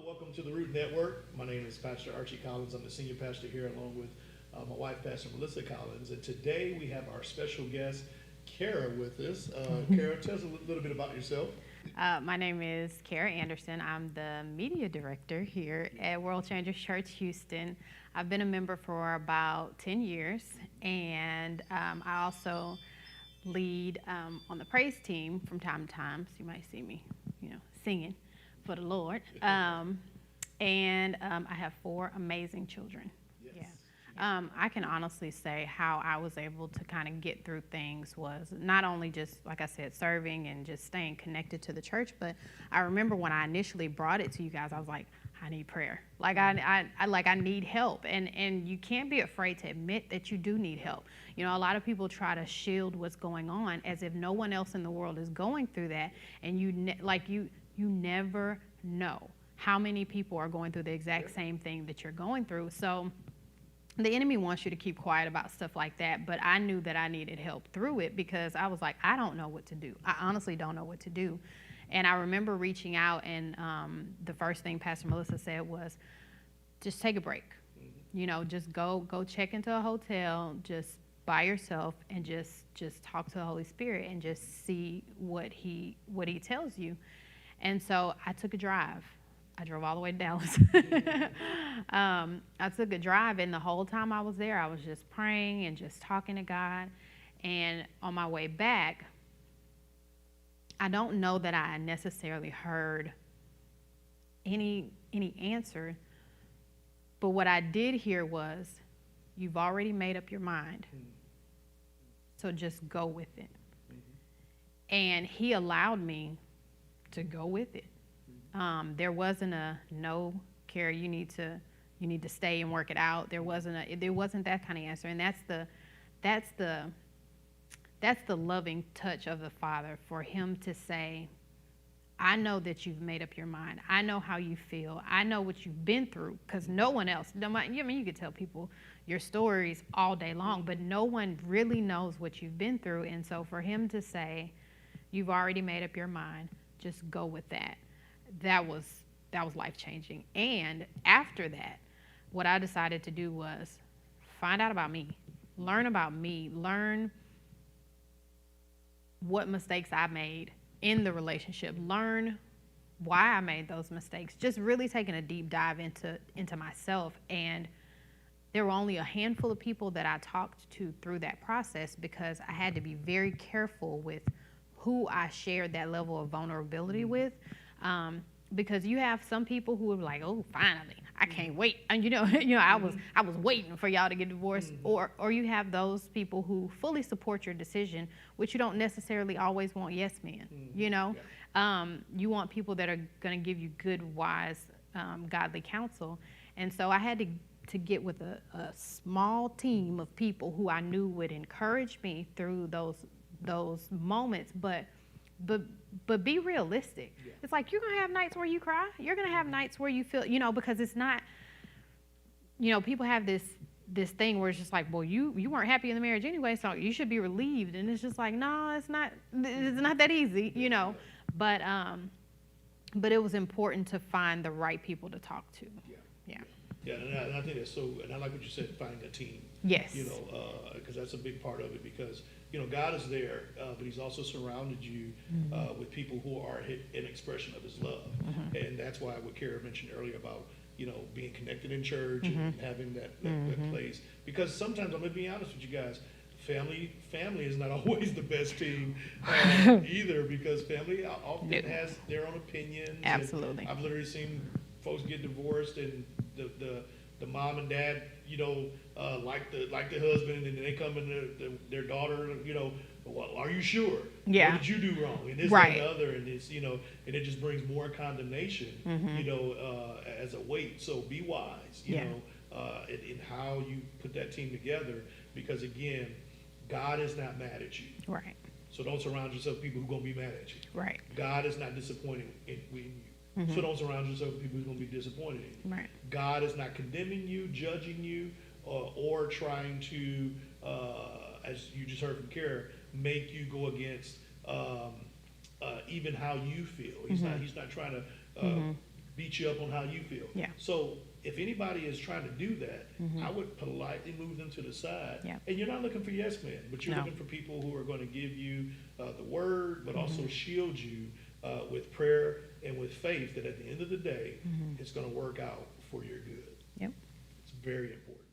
Welcome to the Root Network. My name is Pastor Archie Collins. I'm the senior pastor here along with my wife, Pastor Melissa Collins. And today we have our special guest, Kara, with us. Kara, tell us a little bit about yourself. My name is Kara Anderson. I'm the media director here at World Changers Church Houston. I've been a member for about 10 years, and I also lead on the praise team from time to time. So you might see me, singing for the Lord. And I have 4 amazing children. Yes. Yeah. I can honestly say how I was able to kind of get through things was not only just, like I said, serving and just staying connected to the church, but I remember when I initially brought it to you guys, I was like, I need prayer. Like I need help. And you can't be afraid to admit that you do need help. A lot of people try to shield what's going on as if no one else in the world is going through that. And you never know how many people are going through the exact same thing that you're going through. So the enemy wants you to keep quiet about stuff like that, but I knew that I needed help through it because I was like, I don't know what to do. I honestly don't know what to do. And I remember reaching out, and the first thing Pastor Melissa said was, just take a break. Just go check into a hotel, just by yourself, and just talk to the Holy Spirit and just see what he tells you. And so I took a drive. I drove all the way to Dallas. I took a drive, and the whole time I was there, I was just praying and just talking to God. And on my way back, I don't know that I necessarily heard any answer, but what I did hear was, you've already made up your mind, so just go with it. And he allowed me to go with it. There wasn't a no, Kara, you need to stay and work it out. There wasn't that kind of answer, and that's the loving touch of the Father, for him to say, I know that you've made up your mind. I know how you feel. I know what you've been through, because no one else, you could tell people your stories all day long, but no one really knows what you've been through. And so for him to say, you've already made up your mind, just go with that. That was life-changing. And after that, what I decided to do was find out about me, learn what mistakes I made in the relationship, learn why I made those mistakes, just really taking a deep dive into myself. And there were only a handful of people that I talked to through that process, because I had to be very careful with who I shared that level of vulnerability with. Because you have some people who are like, oh, finally, I can't wait. And I was waiting for y'all to get divorced. Or you have those people who fully support your decision, which you don't necessarily always want yes men. You want people that are going to give you good, wise, godly counsel. And so I had to get with a small team of people who I knew would encourage me through those moments, but be realistic. Yeah. It's like, you're going to have nights where you cry. You're going to have nights where you feel, because it's not, people have this thing where it's just like, well, you weren't happy in the marriage anyway, so you should be relieved. And it's just like, no, it's not that easy, But it was important to find the right people to talk to. Yeah, and I think that's so, and I like what you said, finding a team. Yes. Because that's a big part of it, because God is there, but he's also surrounded you with people who are an expression of his love. And that's why what Kara mentioned earlier about, being connected in church and having that place. Because sometimes, I'm going to be honest with you guys, family is not always the best team either, because family often has their own opinions. Absolutely. I've literally seen folks get divorced, and the mom and dad, like the husband, and then they come in their daughter, well, are you sure? Yeah. What did you do wrong? And this right. and the other, and it's, and it just brings more condemnation, as a weight. So be wise, in how you put that team together, because again, God is not mad at you. Right. So don't surround yourself with people who are going to be mad at you. Right. God is not disappointed in you. So don't surround yourself with people who are going to be disappointed in you. Right. God is not condemning you, judging you, or trying to, as you just heard from Kara, make you go against even how you feel. He's not trying to beat you up on how you feel. Yeah. So if anybody is trying to do that, I would politely move them to the side. Yeah. And you're not looking for yes men, but you're No. looking for people who are going to give you the word, but also shield you with prayer and with faith that at the end of the day, it's going to work out for your good. Yep. It's very important.